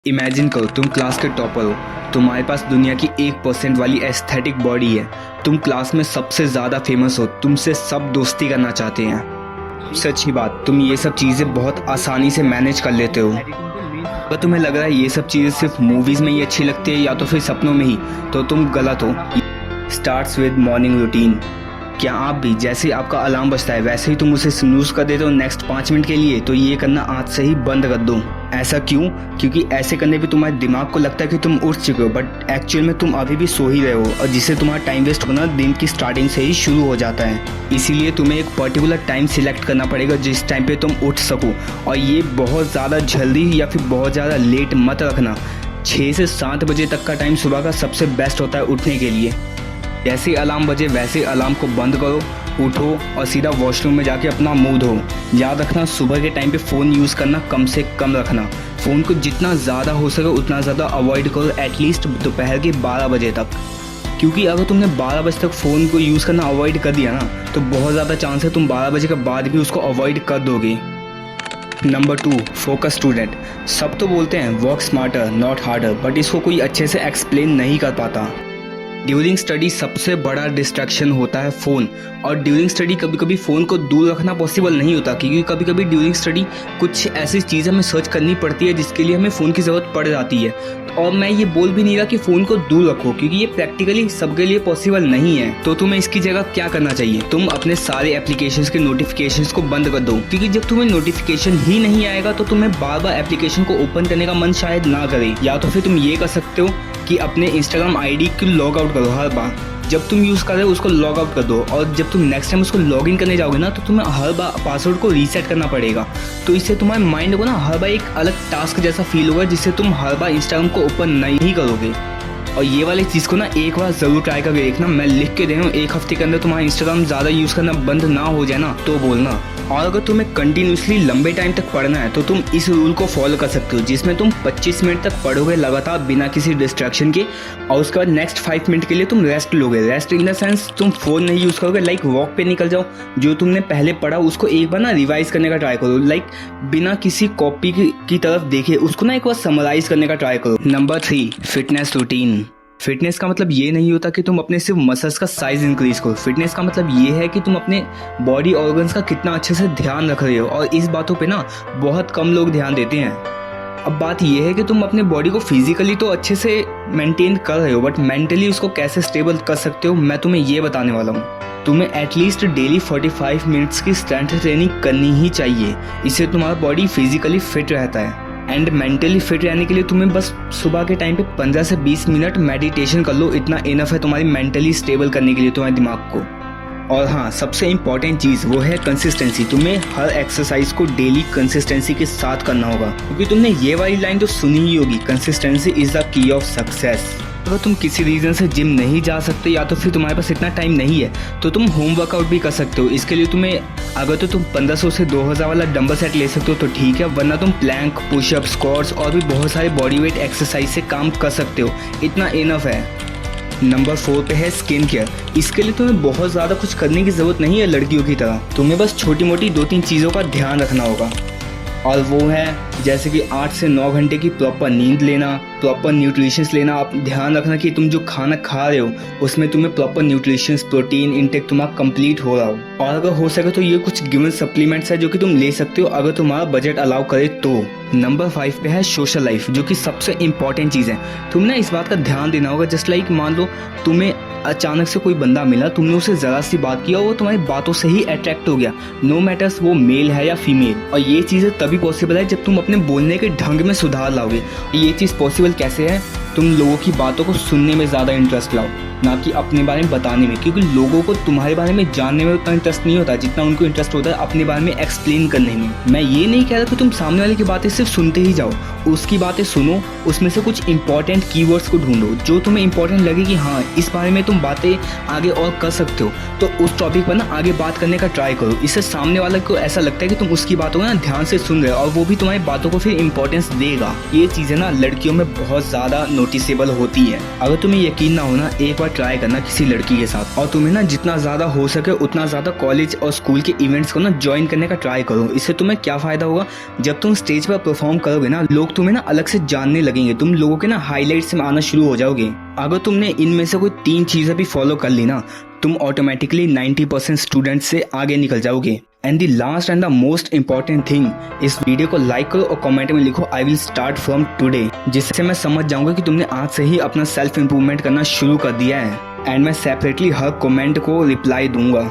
Imagine करो तुम class के टॉपर हो। तुम्हारे पास दुनिया की 1% वाली एस्थेटिक बॉडी है। तुम क्लास में सबसे ज़्यादा फेमस हो। तुमसे सब दोस्ती करना चाहते हैं। सच्ची बात, तुम ये सब चीज़ें बहुत आसानी से मैनेज कर लेते हो। अगर तुम्हें लग रहा है ये सब चीज़ें सिर्फ मूवीज़ में ही अच्छी लगती है या तो फिर सपनों में ही, तो तुम गलत हो। Starts with morning routine. क्या आप भी जैसे आपका अलार्म बजता है वैसे ही तुम उसे स्नूज कर देते हो नेक्स्ट 5 मिनट के लिए? तो ये करना आज से ही बंद कर दो। ऐसा क्यों? क्योंकि ऐसे करने पे तुम्हारे दिमाग को लगता है कि तुम उठ चुके हो, बट एक्चुअल में तुम अभी भी सो ही रहे हो, और जिससे तुम्हारा टाइम वेस्ट होना दिन की स्टार्टिंग से ही शुरू हो जाता है। इसीलिए तुम्हें एक पर्टिकुलर टाइम सिलेक्ट करना पड़ेगा जिस टाइम पे तुम उठ सको, और ये बहुत ज़्यादा जल्दी या फिर बहुत ज़्यादा लेट मत रखना। 6 से 7 बजे तक का टाइम सुबह का सबसे बेस्ट होता है उठने के लिए। जैसे अलार्म बजे वैसे अलार्म को बंद करो, उठो और सीधा वॉशरूम में जाके अपना मुंह धो। याद रखना, सुबह के टाइम पे फ़ोन यूज़ करना कम से कम रखना। फ़ोन को जितना ज़्यादा हो सके उतना ज़्यादा अवॉइड करो, एटलीस्ट दोपहर के 12 बजे तक। क्योंकि अगर तुमने 12 बजे तक फ़ोन को यूज़ करना अवॉइड कर दिया ना, तो बहुत ज़्यादा चांस है तुम 12 बजे के बाद भी उसको अवॉइड कर दोगे। Number 2, focus student. सब तो बोलते हैं work smarter not harder, but इसको कोई अच्छे से एक्सप्लेन नहीं कर पाता। ड्यूरिंग स्टडी सबसे बड़ा डिस्ट्रैक्शन होता है फ़ोन, और ड्यूरिंग स्टडी कभी कभी फ़ोन को दूर रखना पॉसिबल नहीं होता, क्योंकि कभी कभी ड्यूरिंग स्टडी कुछ ऐसी चीज़ हमें सर्च करनी पड़ती है जिसके लिए हमें फ़ोन की ज़रूरत पड़ जाती है। और मैं ये बोल भी नहीं रहा कि फ़ोन को दूर रखो, क्योंकि ये प्रैक्टिकली सबके लिए पॉसिबल नहीं है। तो तुम्हें इसकी जगह क्या करना चाहिए, तुम अपने सारे एप्लीकेशंस के नोटिफिकेशंस को बंद कर दो, क्योंकि जब तुम्हें नोटिफिकेशन ही नहीं आएगा तो तुम्हें बार बार एप्लीकेशन को ओपन करने का मन शायद ना करे। या तो फिर तुम ये कर सकते हो कि अपने इंस्टाग्राम आईडी को लॉग आउट करो। हर बार जब तुम यूज़ कर रहे हो उसको लॉग आउट कर दो, और जब तुम नेक्स्ट टाइम उसको लॉग इन करने जाओगे ना, तो तुम्हें हर बार पासवर्ड को रीसेट करना पड़ेगा। तो इससे तुम्हारे माइंड को ना हर बार एक अलग टास्क जैसा फील होगा, जिससे तुम हर बार इंस्टाग्राम को ओपन नहीं करोगे। और ये वाली चीज़ को ना एक बार ज़रूर ट्राई करके देखना। मैं लिख के दे रहा हूँ, 1 हफ्ते के अंदर तुम्हारा इंस्टाग्राम ज़्यादा यूज़ करना बंद ना हो जाए ना तो बोलना। और अगर तुम्हें कंटिन्यूसली लंबे टाइम तक पढ़ना है तो तुम इस रूल को फॉलो कर सकते हो, जिसमें तुम 25 मिनट तक पढ़ोगे लगातार बिना किसी डिस्ट्रैक्शन के, और उसके बाद नेक्स्ट 5 मिनट के लिए तुम रेस्ट लोगे। रेस्ट इन द सेंस तुम फ़ोन नहीं यूज़ करोगे, लाइक वॉक पे निकल जाओ, जो तुमने पहले पढ़ा उसको एक बार ना रिवाइज करने का ट्राई करो, लाइक बिना किसी कॉपी की तरफ देखे उसको ना एक बार समराइज करने का ट्राई करो। Number 3, fitness routine. फिटनेस का मतलब ये नहीं होता कि तुम अपने सिर्फ मसल्स का साइज इंक्रीज करो। फिटनेस का मतलब ये है कि तुम अपने बॉडी ऑर्गन्स का कितना अच्छे से ध्यान रख रहे हो, और इस बातों पे ना बहुत कम लोग ध्यान देते हैं। अब बात ये है कि तुम अपने बॉडी को फिजिकली तो अच्छे से मेंटेन कर रहे हो, बट मेंटली उसको कैसे स्टेबल कर सकते हो मैं तुम्हें ये बताने वाला हूँ। तुम्हें एटलीस्ट डेली 45 मिनट्स की स्ट्रेंथ ट्रेनिंग करनी ही चाहिए। इससे तुम्हारा बॉडी फिजिकली फिट रहता है, एंड मेंटली फिट रहने के लिए तुम्हें बस सुबह के टाइम पे 15 से 20 मिनट मेडिटेशन कर लो, इतना इनफ है तुम्हारी मेंटली स्टेबल करने के लिए तुम्हारे दिमाग को। और हाँ, सबसे इम्पॉर्टेंट चीज़ वो है कंसिस्टेंसी। तुम्हें हर एक्सरसाइज को डेली कंसिस्टेंसी के साथ करना होगा, क्योंकि तुमने ये वाली लाइन तो सुनी ही होगी, consistency is the key of success. अगर तुम किसी रीज़न से जिम नहीं जा सकते या तो फिर तुम्हारे पास इतना टाइम नहीं है, तो तुम होम वर्कआउट भी कर सकते हो। इसके लिए तुम्हें अगर तो तुम 1500 से 2000 वाला डंबल सेट ले सकते हो तो ठीक है, वरना तुम प्लैंक, पुशअप, स्क्वाट्स और भी बहुत सारे बॉडी वेट एक्सरसाइज से काम कर सकते हो, इतना इनफ है। नंबर 4 पे है स्किन केयर। इसके लिए तुम्हें बहुत ज़्यादा कुछ करने की ज़रूरत नहीं है लड़कियों की तरह। तुम्हें बस छोटी मोटी 2-3 चीज़ों का ध्यान रखना होगा, और वो है जैसे कि 8 से 9 घंटे की प्रॉपर नींद लेना, प्रॉपर न्यूट्रिशंस लेना। आप ध्यान रखना कि तुम जो खाना खा रहे हो उसमें तुम्हें प्रॉपर न्यूट्रिशंस, प्रोटीन इंटेक तुम्हारा कंप्लीट हो रहा हो। और अगर हो सके तो ये कुछ गिवन सप्लीमेंट्स है जो कि तुम ले सकते हो अगर तुम्हारा बजट अलाउ करे तो। नंबर 5 पे है सोशल लाइफ, जो कि सबसे इंपॉर्टेंट चीज़ है। तुमने इस बात का ध्यान देना होगा, जस्ट लाइक मान लो तुम्हें अचानक से कोई बंदा मिला, तुमने उससे ज़रा सी बात किया, वो तुम्हारी बातों से ही अट्रैक्ट हो गया, नो मैटर्स वो मेल है या फीमेल। और ये चीज़ें तभी पॉसिबल है जब तुम अपने बोलने के ढंग में सुधार लाओगे। ये चीज़ पॉसिबल कैसे है? तुम लोगों की बातों को सुनने में ज़्यादा इंटरेस्ट लाओ, ना कि अपने बारे में बताने में, क्योंकि लोगों को तुम्हारे बारे में जानने में उतना इंटरेस्ट नहीं होता जितना उनको इंटरेस्ट होता है अपने बारे में एक्सप्लेन करने में। मैं ये नहीं कह रहा कि तुम सामने वाले की बातें सिर्फ सुनते ही जाओ, उसकी बातें सुनो, उसमें से कुछ इंपॉर्टेंट कीवर्ड्स को ढूंढो जो तुम्हें इंपॉर्टेंट लगे कि हाँ इस बारे में तुम बातें आगे और कर सकते हो, तो उस टॉपिक पर ना आगे बात करने का ट्राई करो। इससे सामने वाले को ऐसा लगता है कि तुम उसकी बातों को ना ध्यान से सुन रहे हो, और वो भी तुम्हारी बातों को फिर इंपॉर्टेंस देगा। ये चीज़ें ना लड़कियों में बहुत ज़्यादा नोटिसेबल होती है। अगर तुम्हें यकीन ना हो ना, एक बार बार ट्राई करना किसी लड़की के साथ, और तुम्हें ना जितना ज्यादा हो सके उतना ज्यादा कॉलेज और स्कूल के इवेंट्स को ना ज्वाइन करने का ट्राई करो। इससे तुम्हें क्या फायदा होगा, जब तुम स्टेज पर परफॉर्म करोगे ना, लोग तुम्हें ना अलग से जानने लगेंगे, तुम लोगों के ना हाईलाइट्स में आना शुरू हो जाओगे। अगर तुमने इनमें से कोई 3 चीजें भी फॉलो कर ली ना, तुम ऑटोमेटिकली 90% स्टूडेंट से आगे निकल जाओगे। And the last and the most important thing, इस वीडियो को लाइक करो और कमेंट में लिखो I will start from today, जिससे मैं समझ जाऊंगा कि तुमने आज से ही अपना सेल्फ इम्प्रूवमेंट करना शुरू कर दिया है। एंड मैं सेपरेटली हर कमेंट को रिप्लाई दूंगा।